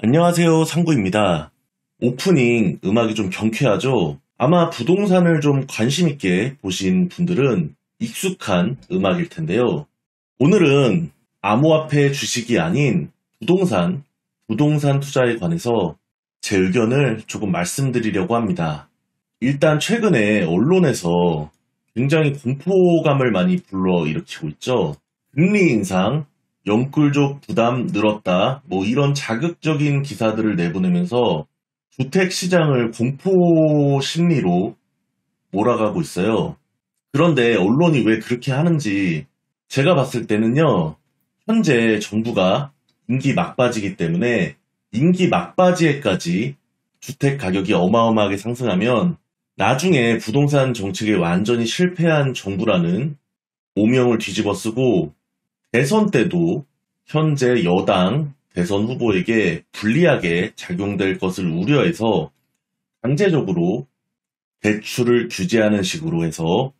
안녕하세요, 상구입니다. 오프닝 음악이 좀 경쾌하죠? 아마 부동산을 좀 관심 있게 보신 분들은 익숙한 음악일 텐데요. 오늘은 암호화폐 주식이 아닌 부동산 투자에 관해서 제 의견을 조금 말씀드리려고 합니다. 일단 최근에 언론에서 굉장히 공포감을 많이 불러일으키고 있죠. 금리 인상, 영끌족 부담 늘었다, 이런 자극적인 기사들을 내보내면서 주택 시장을 공포 심리로 몰아가고 있어요. 그런데 언론이 왜 그렇게 하는지 제가 봤을 때는요, 현재 정부가 임기 막바지이기 때문에 임기 막바지에까지 주택 가격이 어마어마하게 상승하면 나중에 부동산 정책에 완전히 실패한 정부라는 오명을 뒤집어 쓰고 대선 때도 현재 여당 대선 후보에게 불리하게 작용될 것을 우려해서 강제적으로 대출을 규제하는 식으로 해서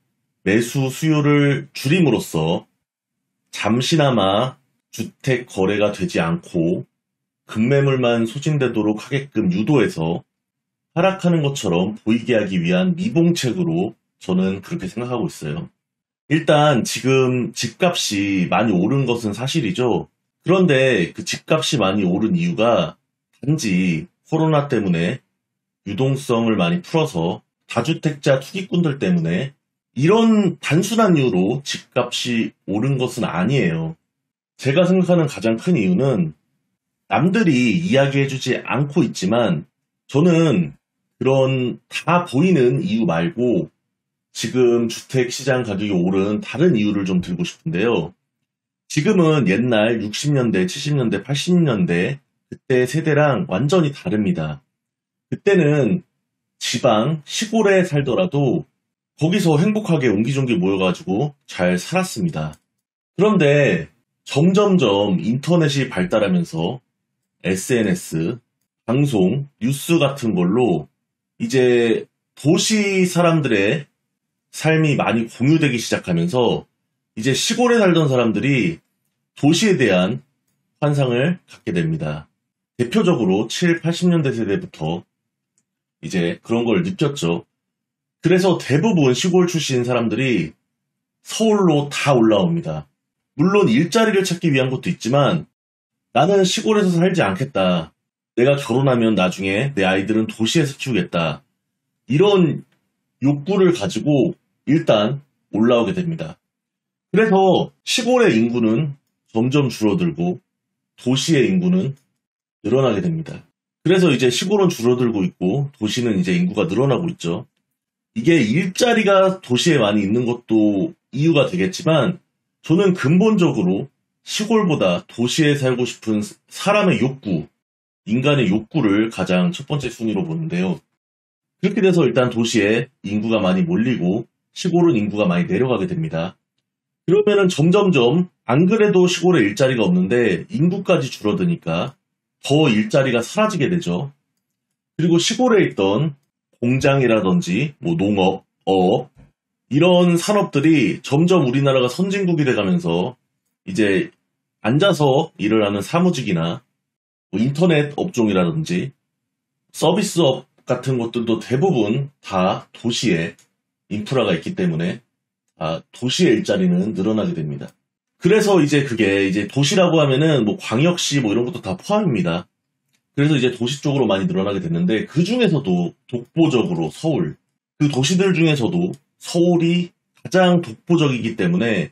매수 수요를 줄임으로써 잠시나마 주택 거래가 되지 않고 급매물만 소진되도록 하게끔 유도해서 하락하는 것처럼 보이게 하기 위한 미봉책으로 저는 그렇게 생각하고 있어요. 일단 지금 집값이 많이 오른 것은 사실이죠. 그런데 그 집값이 많이 오른 이유가 단지 코로나 때문에 유동성을 많이 풀어서 다주택자 투기꾼들 때문에 이런 단순한 이유로 집값이 오른 것은 아니에요. 제가 생각하는 가장 큰 이유는 남들이 이야기해주지 않고 있지만 저는 그런 다 보이는 이유 말고 지금 주택시장 가격이 오른 다른 이유를 좀 들고 싶은데요. 지금은 옛날 60년대, 70년대, 80년대 그때 세대랑 완전히 다릅니다. 그때는 지방, 시골에 살더라도 거기서 행복하게 옹기종기 모여가지고 잘 살았습니다. 그런데 점점점 인터넷이 발달하면서 SNS, 방송, 뉴스 같은 걸로 이제 도시 사람들의 삶이 많이 공유되기 시작하면서 이제 시골에 살던 사람들이 도시에 대한 환상을 갖게 됩니다. 대표적으로 7, 80년대 세대부터 이제 그런 걸 느꼈죠. 그래서 대부분 시골 출신 사람들이 서울로 다 올라옵니다. 물론 일자리를 찾기 위한 것도 있지만 나는 시골에서 살지 않겠다. 내가 결혼하면 나중에 내 아이들은 도시에서 키우겠다. 이런 욕구를 가지고 일단 올라오게 됩니다. 그래서 시골의 인구는 점점 줄어들고 도시의 인구는 늘어나게 됩니다. 그래서 이제 시골은 줄어들고 있고 도시는 이제 인구가 늘어나고 있죠. 이게 일자리가 도시에 많이 있는 것도 이유가 되겠지만 저는 근본적으로 시골보다 도시에 살고 싶은 사람의 욕구, 인간의 욕구를 가장 첫 번째 순위로 보는데요. 그렇게 돼서 일단 도시에 인구가 많이 몰리고 시골은 인구가 많이 내려가게 됩니다. 그러면은 점점점 안 그래도 시골에 일자리가 없는데 인구까지 줄어드니까 더 일자리가 사라지게 되죠. 그리고 시골에 있던 공장이라든지 농업, 어업 이런 산업들이 점점 우리나라가 선진국이 돼가면서 이제 앉아서 일을 하는 사무직이나 인터넷 업종이라든지 서비스업 같은 것들도 대부분 다 도시에 인프라가 있기 때문에 도시의 일자리는 늘어나게 됩니다. 그래서 이제 그게 이제 도시라고 하면은 광역시 이런 것도 다 포함입니다. 그래서 이제 도시 쪽으로 많이 늘어나게 됐는데 그 중에서도 독보적으로 서울, 그 도시들 중에서도 서울이 가장 독보적이기 때문에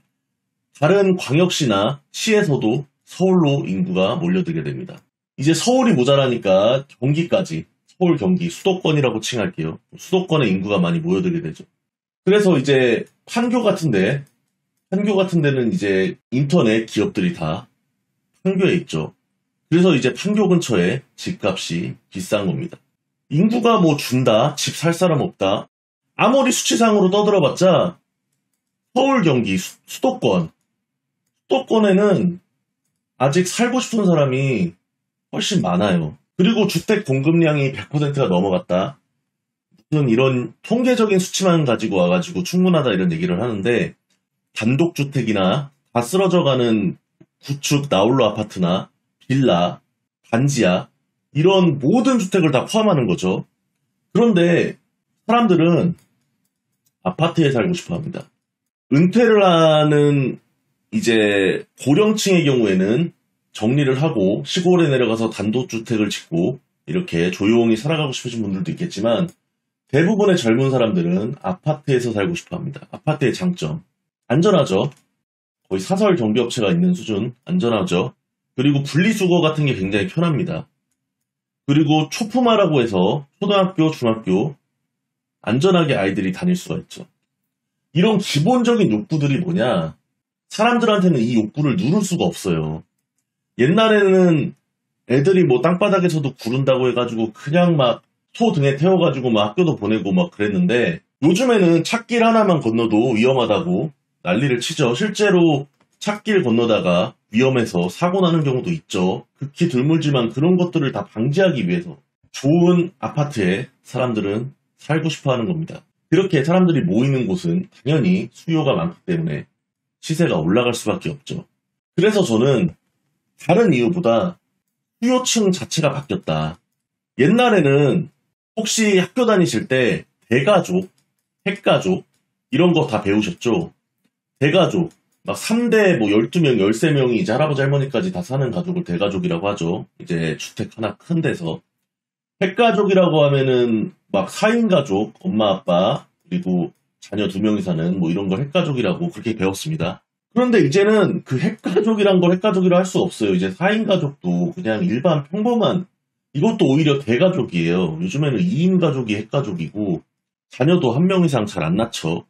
다른 광역시나 시에서도 서울로 인구가 몰려들게 됩니다. 이제 서울이 모자라니까 경기까지, 서울, 경기, 수도권이라고 칭할게요. 수도권에 인구가 많이 모여들게 되죠. 그래서 이제 판교 같은 데는 이제 인터넷 기업들이 다 판교에 있죠. 그래서 이제 판교 근처에 집값이 비싼 겁니다. 인구가 준다, 집 살 사람 없다. 아무리 수치상으로 떠들어봤자 서울, 경기, 수도권에는 아직 살고 싶은 사람이 훨씬 많아요. 그리고 주택 공급량이 100%가 넘어갔다. 무슨 이런 통계적인 수치만 가지고 와가지고 충분하다 이런 얘기를 하는데 단독주택이나 다 쓰러져가는 구축 나홀로 아파트나 빌라, 단지야 이런 모든 주택을 다 포함하는 거죠. 그런데 사람들은 아파트에 살고 싶어 합니다. 은퇴를 하는 이제 고령층의 경우에는 정리를 하고 시골에 내려가서 단독주택을 짓고 이렇게 조용히 살아가고 싶으신 분들도 있겠지만 대부분의 젊은 사람들은 아파트에서 살고 싶어 합니다. 아파트의 장점. 안전하죠. 거의 사설 정비업체가 있는 수준. 안전하죠. 그리고 분리수거 같은 게 굉장히 편합니다. 그리고 초품화라고 해서 초등학교, 중학교 안전하게 아이들이 다닐 수가 있죠. 이런 기본적인 욕구들이 뭐냐? 사람들한테는 이 욕구를 누를 수가 없어요. 옛날에는 애들이 뭐 땅바닥에서도 구른다고 해가지고 그냥 막 소 등에 태워가지고 막 학교도 보내고 막 그랬는데 요즘에는 찻길 하나만 건너도 위험하다고 난리를 치죠. 실제로 찻길 건너다가 위험해서 사고 나는 경우도 있죠. 극히 드물지만 그런 것들을 다 방지하기 위해서 좋은 아파트에 사람들은 살고 싶어 하는 겁니다. 그렇게 사람들이 모이는 곳은 당연히 수요가 많기 때문에 시세가 올라갈 수밖에 없죠. 그래서 저는 다른 이유보다 수요층 자체가 바뀌었다. 옛날에는 혹시 학교 다니실 때 대가족, 핵가족 이런 거 다 배우셨죠? 대가족, 막 3대 뭐 12명, 13명이 이제 할아버지 할머니까지 다 사는 가족을 대가족이라고 하죠. 이제 주택 하나 큰 데서. 핵가족이라고 하면은 막 4인 가족, 엄마, 아빠, 그리고 자녀 2명이 사는 뭐 이런 걸 핵가족이라고 그렇게 배웠습니다. 그런데 이제는 그 핵가족이란 걸 핵가족이라 할 수 없어요. 이제 4인 가족도 그냥 일반 평범한 이것도 오히려 대가족이에요. 요즘에는 2인 가족이 핵가족이고 자녀도 1명 이상 잘 안 낳죠.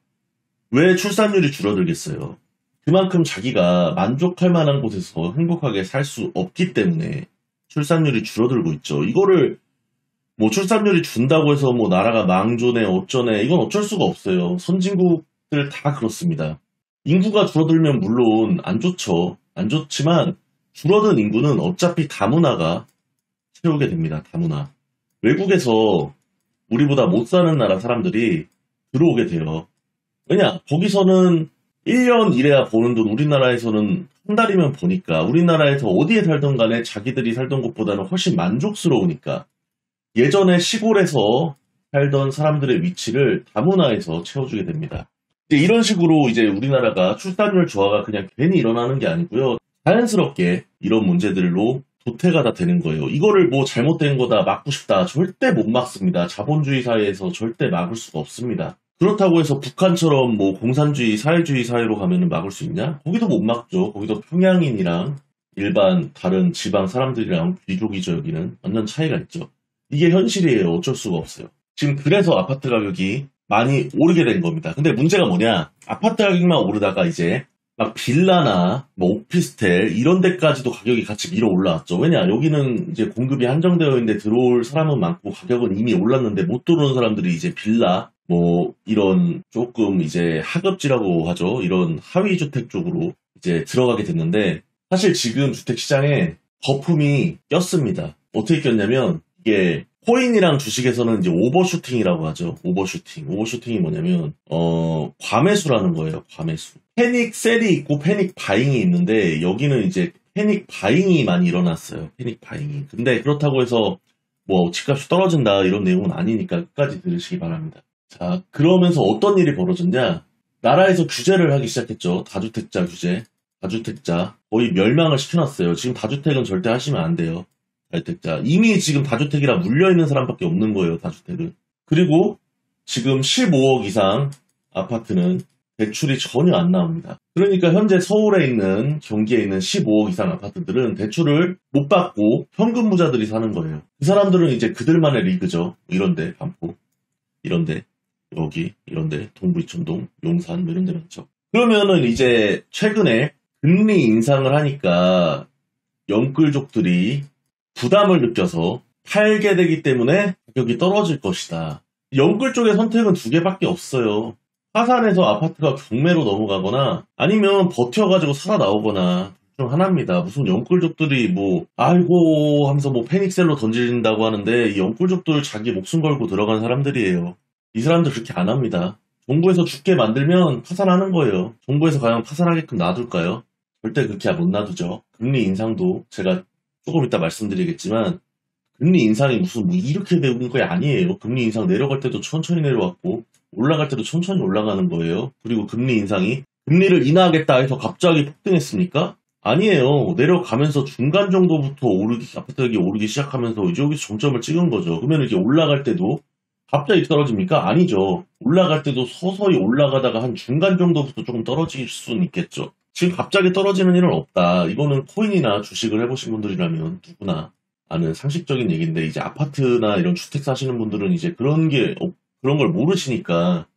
왜 출산율이 줄어들겠어요? 그만큼 자기가 만족할 만한 곳에서 행복하게 살 수 없기 때문에 출산율이 줄어들고 있죠. 이거를 뭐 출산율이 준다고 해서 뭐 나라가 망조네 어쩌네 이건 어쩔 수가 없어요. 선진국들 다 그렇습니다. 인구가 줄어들면 물론 안 좋죠. 안 좋지만 줄어든 인구는 어차피 다문화가 채우게 됩니다. 다문화. 외국에서 우리보다 못 사는 나라 사람들이 들어오게 돼요. 왜냐? 거기서는 1년 일해야 버는 돈 우리나라에서는 한 달이면 버니까 우리나라에서 어디에 살던 간에 자기들이 살던 곳보다는 훨씬 만족스러우니까 예전에 시골에서 살던 사람들의 위치를 다문화에서 채워주게 됩니다. 이제 이런 식으로 이제 우리나라가 출산율 저하가 그냥 괜히 일어나는 게 아니고요. 자연스럽게 이런 문제들로 도태가 다 되는 거예요. 이거를 뭐 잘못된 거다 막고 싶다. 절대 못 막습니다. 자본주의 사회에서 절대 막을 수가 없습니다. 그렇다고 해서 북한처럼 뭐 공산주의, 사회주의 사회로 가면은 막을 수 있냐? 거기도 못 막죠. 거기도 평양인이랑 일반 다른 지방 사람들이랑 비교기죠. 여기는 완전 차이가 있죠. 이게 현실이에요. 어쩔 수가 없어요. 지금 그래서 아파트 가격이 많이 오르게 된 겁니다. 근데 문제가 뭐냐? 아파트 가격만 오르다가 이제 막 빌라나 뭐 오피스텔 이런 데까지도 가격이 같이 밀어 올라왔죠. 왜냐? 여기는 이제 공급이 한정되어 있는데 들어올 사람은 많고 가격은 이미 올랐는데 못 들어오는 사람들이 이제 빌라 뭐 이런 조금 이제 하급지라고 하죠. 이런 하위 주택 쪽으로 이제 들어가게 됐는데 사실 지금 주택 시장에 거품이 꼈습니다. 어떻게 꼈냐면 이게 코인이랑 주식에서는 이제 오버슈팅이라고 하죠. 오버슈팅. 오버슈팅이 뭐냐면 과매수라는 거예요. 과매수. 패닉 셀이 있고 패닉 바잉이 있는데 여기는 이제 패닉 바잉이 많이 일어났어요. 패닉 바잉이. 근데 그렇다고 해서 뭐 집값이 떨어진다 이런 내용은 아니니까 끝까지 들으시기 바랍니다. 자, 그러면서 어떤 일이 벌어졌냐? 나라에서 규제를 하기 시작했죠. 다주택자 규제. 다주택자 거의 멸망을 시켜놨어요. 지금 다주택은 절대 하시면 안 돼요. 다주택자. 이미 지금 다주택이라 물려있는 사람밖에 없는 거예요. 다주택은. 그리고 지금 15억 이상 아파트는 대출이 전혀 안 나옵니다. 그러니까 현재 서울에 있는 경기에 있는 15억 이상 아파트들은 대출을 못 받고 현금무자들이 사는 거예요. 그 사람들은 이제 그들만의 리그죠. 이런데 반포 이런데 여기 이런데 동부 이촌동 용산 뭐 이런 데 많죠. 그러면은 이제 최근에 금리 인상을 하니까 영끌족들이 부담을 느껴서 팔게 되기 때문에 가격이 떨어질 것이다. 영끌 쪽의 선택은 두 개밖에 없어요. 화산에서 아파트가 경매로 넘어가거나 아니면 버텨가지고 살아나오거나 중 하나입니다. 무슨 영끌족들이 뭐 아이고 하면서 뭐 패닉셀로 던진다고 하는데 이 영끌족들 자기 목숨 걸고 들어간 사람들이에요. 이 사람들 그렇게 안 합니다. 정부에서 죽게 만들면 파산하는 거예요. 정부에서 과연 파산하게끔 놔둘까요? 절대 그렇게 못 놔두죠. 금리 인상도 제가 조금 이따 말씀드리겠지만 금리 인상이 무슨 뭐 이렇게 되는 게 아니에요. 금리 인상 내려갈 때도 천천히 내려왔고 올라갈 때도 천천히 올라가는 거예요. 그리고 금리 인상이 금리를 인하하겠다 해서 갑자기 폭등했습니까? 아니에요. 내려가면서 중간 정도부터 아파트 가격이 오르기 시작하면서 이제 여기서 정점을 찍은 거죠. 그러면 이제 올라갈 때도 갑자기 떨어집니까? 아니죠. 올라갈 때도 서서히 올라가다가 한 중간 정도부터 조금 떨어질 수는 있겠죠. 지금 갑자기 떨어지는 일은 없다. 이거는 코인이나 주식을 해보신 분들이라면 누구나 아는 상식적인 얘기인데, 이제 아파트나 이런 주택 사시는 분들은 이제 그런 걸 모르시니까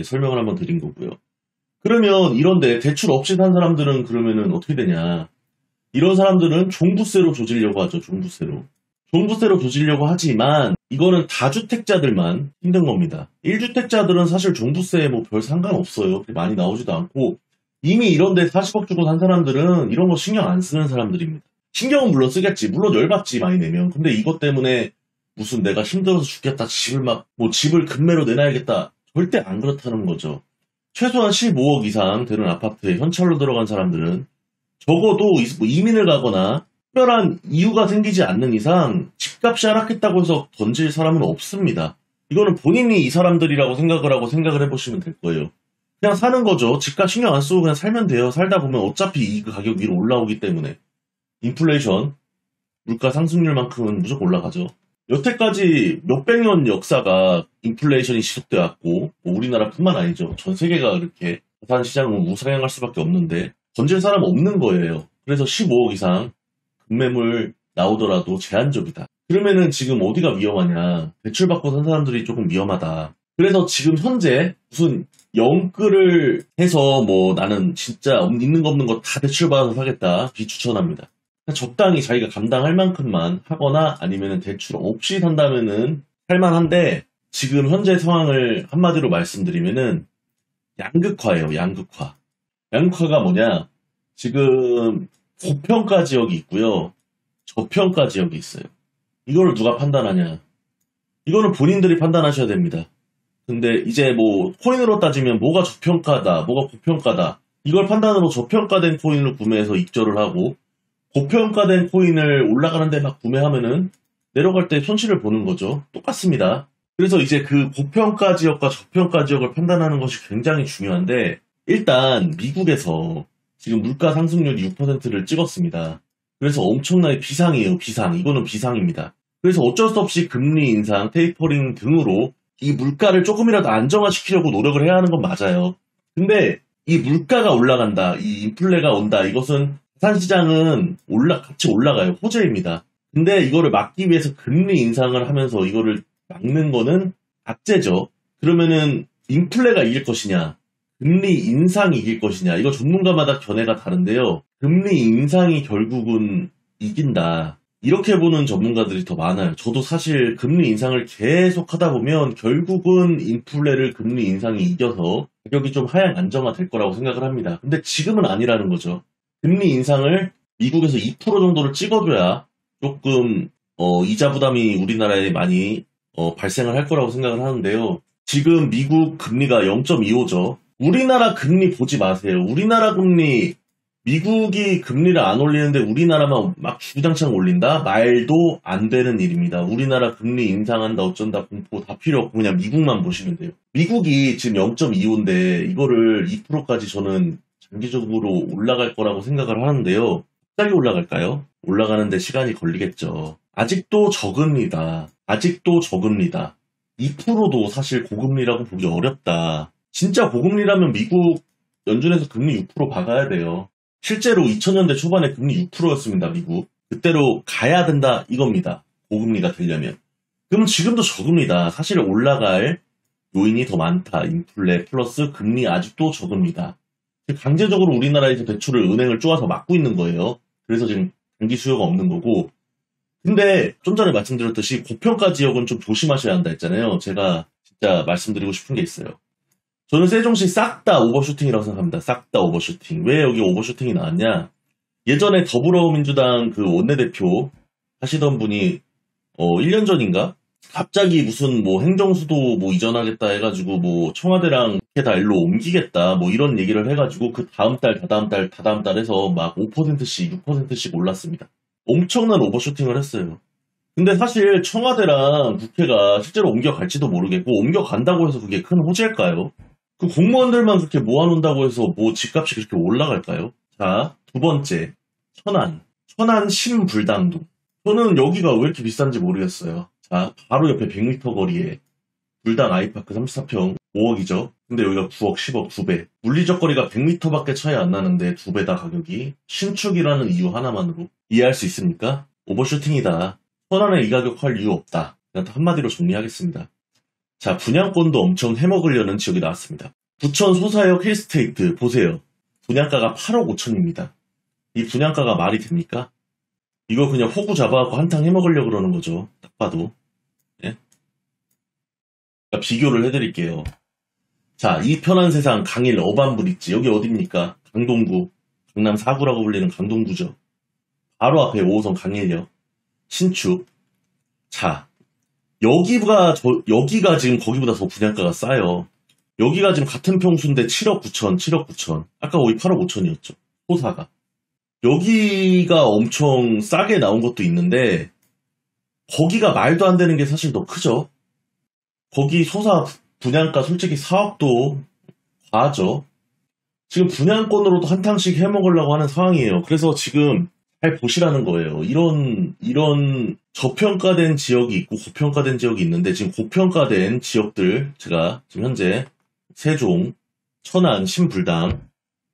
설명을 한번 드린 거고요. 그러면 이런데 대출 없이 산 사람들은 그러면은 어떻게 되냐. 이런 사람들은 종부세로 조지려고 하죠. 종부세로 조지려고 하지만 이거는 다주택자들만 힘든 겁니다. 1주택자들은 사실 종부세에 뭐 별 상관없어요. 많이 나오지도 않고 이미 이런데 40억 주고 산 사람들은 이런 거 신경 안 쓰는 사람들입니다. 신경은 물론 쓰겠지. 물론 열받지 많이 내면. 근데 이것 때문에 무슨 내가 힘들어서 죽겠다. 집을 급매로 내놔야겠다. 절대 안 그렇다는 거죠. 최소한 15억 이상 되는 아파트에 현찰로 들어간 사람들은 적어도 이민을 가거나 특별한 이유가 생기지 않는 이상 집값이 하락했다고 해서 던질 사람은 없습니다. 이거는 본인이 이 사람들이라고 생각을 해보시면 될 거예요. 그냥 사는 거죠. 집값 신경 안 쓰고 그냥 살면 돼요. 살다 보면 어차피 이 가격 위로 올라오기 때문에. 인플레이션, 물가 상승률만큼은 무조건 올라가죠. 여태까지 몇백 년 역사가 인플레이션이 지속돼 왔고, 뭐 우리나라뿐만 아니죠. 전 세계가 이렇게 부산 시장은 우상향할 수밖에 없는데 건질 사람 없는 거예요. 그래서 15억 이상 급매물 나오더라도 제한적이다. 그러면은 지금 어디가 위험하냐? 대출받고 산 사람들이 조금 위험하다. 그래서 지금 현재 무슨 영끌을 해서 뭐 나는 진짜 있는 거 없는 거 다 대출받아서 사겠다 비추천합니다. 적당히 자기가 감당할 만큼만 하거나 아니면 대출 없이 산다면은 살만한데, 지금 현재 상황을 한마디로 말씀드리면은 양극화예요. 양극화가 뭐냐? 지금 고평가 지역이 있고요. 저평가 지역이 있어요. 이거를 누가 판단하냐? 이거는 본인들이 판단하셔야 됩니다. 근데 이제 뭐 코인으로 따지면 뭐가 저평가다, 뭐가 고평가다, 이걸 판단으로 저평가된 코인을 구매해서 익절을 하고 고평가된 코인을 올라가는 데 막 구매하면은 내려갈 때 손실을 보는 거죠. 똑같습니다. 그래서 이제 그 고평가 지역과 저평가 지역을 판단하는 것이 굉장히 중요한데, 일단 미국에서 지금 물가 상승률이 6%를 찍었습니다. 그래서 엄청나게 비상이에요. 이거는 비상입니다. 그래서 어쩔 수 없이 금리 인상, 테이퍼링 등으로 이 물가를 조금이라도 안정화시키려고 노력을 해야 하는 건 맞아요. 근데 이 물가가 올라간다, 이 인플레가 온다, 이것은 자산시장은 같이 올라가요. 호재입니다. 근데 이거를 막기 위해서 금리 인상을 하면서 이거를 막는 거는 악재죠. 그러면은 인플레가 이길 것이냐, 금리 인상이 이길 것이냐, 이거 전문가마다 견해가 다른데요. 금리 인상이 결국은 이긴다, 이렇게 보는 전문가들이 더 많아요. 저도 사실 금리 인상을 계속 하다 보면 결국은 인플레를 금리 인상이 이겨서 가격이 좀 하향 안정화 될 거라고 생각을 합니다. 근데 지금은 아니라는 거죠. 금리 인상을 미국에서 2% 정도를 찍어줘야 조금 이자 부담이 우리나라에 많이 발생을 할 거라고 생각을 하는데요. 지금 미국 금리가 0.25죠. 우리나라 금리 보지 마세요. 우리나라 금리, 미국이 금리를 안 올리는데 우리나라만 막 주구장창 올린다? 말도 안 되는 일입니다. 우리나라 금리 인상한다 어쩐다 공포 다 필요 없고 그냥 미국만 보시면 돼요. 미국이 지금 0.25인데 이거를 2%까지 저는 장기적으로 올라갈 거라고 생각을 하는데요. 갑자기 올라갈까요? 올라가는데 시간이 걸리겠죠. 아직도 저금리다. 2%도 사실 고금리라고 보기 어렵다. 진짜 고금리라면 미국 연준에서 금리 6% 박아야 돼요. 실제로 2000년대 초반에 금리 6%였습니다. 미국. 그때로 가야 된다 이겁니다. 고금리가 되려면. 그러면 지금도 저금리다. 사실 올라갈 요인이 더 많다. 인플레 플러스 금리 아직도 저금리다. 강제적으로 우리나라에서 대출을 은행을 쪼아서 막고 있는 거예요. 그래서 지금 단기 수요가 없는 거고. 근데 좀 전에 말씀드렸듯이 고평가 지역은 좀 조심하셔야 한다 했잖아요. 제가 진짜 말씀드리고 싶은 게 있어요. 저는 세종시 싹 다 오버슈팅이라고 생각합니다. 싹 다 오버슈팅. 왜 여기 오버슈팅이 나왔냐? 예전에 더불어민주당 그 원내대표 하시던 분이 1년 전인가? 갑자기 무슨 뭐 행정수도 뭐 이전하겠다 해가지고 뭐 청와대랑 다 일로 옮기겠다 뭐 이런 얘기를 해가지고 그 다음 달, 다다음 달 해서 막 5%씩, 6%씩 올랐습니다. 엄청난 오버슈팅을 했어요. 근데 사실 청와대랑 국회가 실제로 옮겨갈지도 모르겠고 옮겨간다고 해서 그게 큰 호재일까요? 그 공무원들만 그렇게 모아놓는다고 해서 뭐 집값이 그렇게 올라갈까요? 자, 두 번째, 천안 신불당동. 저는 여기가 왜 이렇게 비싼지 모르겠어요. 자, 바로 옆에 100m 거리에 불당 아이파크 34평 5억이죠. 근데 여기가 9억, 10억, 2배. 물리적 거리가 100m밖에 차이 안 나는데 2배다 가격이. 신축이라는 이유 하나만으로 이해할 수 있습니까? 오버슈팅이다. 천안에 이 가격 할 이유 없다. 그냥 한마디로 정리하겠습니다. 자, 분양권도 엄청 해먹으려는 지역이 나왔습니다. 부천 소사역 힐스테이트 보세요. 분양가가 8억 5천입니다. 이 분양가가 말이 됩니까? 이거 그냥 호구 잡아갖고 한탕 해먹으려고 그러는 거죠. 딱 봐도. 예? 그러니까 비교를 해드릴게요. 자, 이 편한 세상 강일 어반브릿지. 여기 어딥니까? 강동구. 강남 4구라고 불리는 강동구죠. 바로 앞에 5호선 강일역. 신축. 자, 여기가 지금 거기보다 더 분양가가 싸요. 여기가 지금 같은 평수인데 7억 9천, 7억 9천. 아까 거기 8억 5천이었죠. 소사가. 여기가 엄청 싸게 나온 것도 있는데, 거기가 말도 안 되는 게 사실 더 크죠. 거기 소사 분양가 솔직히 4억도 과하죠. 지금 분양권으로도 한탕씩 해먹으려고 하는 상황이에요. 그래서 지금 잘 보시라는 거예요. 이런 저평가된 지역이 있고 고평가된 지역이 있는데, 지금 고평가된 지역들, 제가 지금 현재 세종, 천안, 신불당,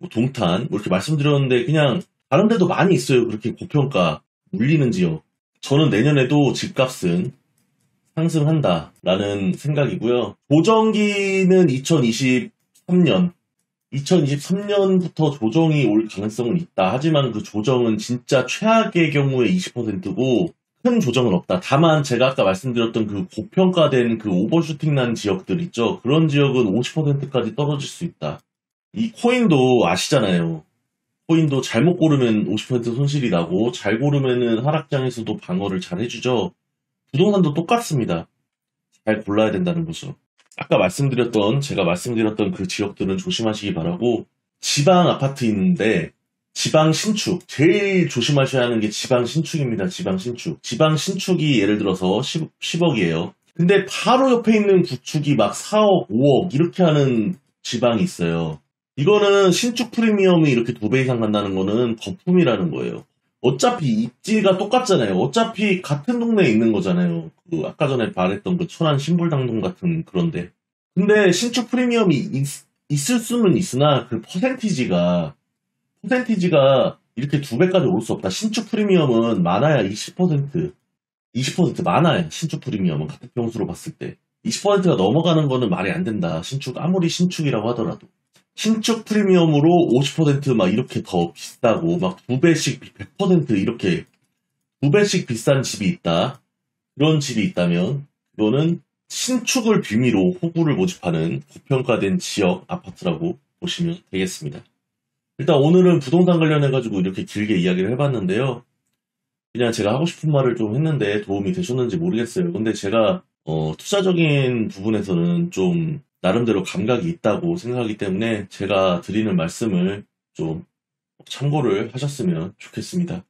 뭐 동탄, 뭐 이렇게 말씀드렸는데, 그냥 다른 데도 많이 있어요. 그렇게 고평가 물리는 지역. 저는 내년에도 집값은 상승한다라는 생각이고요. 조정기는 2023년부터 조정이 올 가능성은 있다. 하지만 그 조정은 진짜 최악의 경우에 20%고 큰 조정은 없다. 다만 제가 아까 말씀드렸던 그 고평가된 그 오버슈팅 난 지역들 있죠. 그런 지역은 50%까지 떨어질 수 있다. 이 코인도 아시잖아요. 코인도 잘못 고르면 50% 손실이 나고 잘 고르면은 하락장에서도 방어를 잘 해주죠. 부동산도 똑같습니다. 잘 골라야 된다는 거죠. 아까 제가 말씀드렸던 그 지역들은 조심하시기 바라고, 지방 아파트 있는데, 지방 신축. 제일 조심하셔야 하는 게 지방 신축입니다. 지방 신축. 지방 신축이 예를 들어서 10억이에요. 근데 바로 옆에 있는 구축이 막 4억, 5억 이렇게 하는 지방이 있어요. 이거는 신축 프리미엄이 이렇게 2배 이상 간다는 거는 거품이라는 거예요. 어차피 입지가 똑같잖아요. 어차피 같은 동네에 있는 거잖아요. 그 아까 전에 말했던 그 천안 신불당동 같은 그런데. 근데 신축 프리미엄이 있을 수는 있으나 그 퍼센티지가 이렇게 2배까지 올 수 없다. 신축 프리미엄은 많아야 20% 많아야 신축 프리미엄은 같은 평수로 봤을 때 20%가 넘어가는 거는 말이 안 된다. 아무리 신축이라고 하더라도. 신축 프리미엄으로 50% 이렇게 더 비싸고 2배씩 100% 이렇게 2배씩 비싼 집이 있다. 그런 집이 있다면 그거는 신축을 빌미로 호구를 모집하는 고평가된 지역 아파트라고 보시면 되겠습니다. 일단 오늘은 부동산 관련해가지고 이렇게 길게 이야기를 해봤는데요. 그냥 제가 하고 싶은 말을 좀 했는데 도움이 되셨는지 모르겠어요. 근데 제가 투자적인 부분에서는 좀 나름대로 감각이 있다고 생각하기 때문에 제가 드리는 말씀을 좀 참고를 하셨으면 좋겠습니다.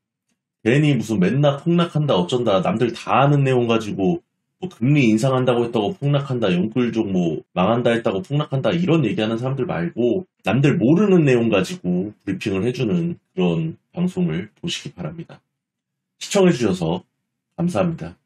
괜히 무슨 맨날 폭락한다 어쩐다 남들 다 아는 내용 가지고 뭐 금리 인상한다고 했다고 폭락한다, 연끌족 뭐 망한다 했다고 폭락한다 이런 얘기하는 사람들 말고 남들 모르는 내용 가지고 브리핑을 해주는 그런 방송을 보시기 바랍니다. 시청해주셔서 감사합니다.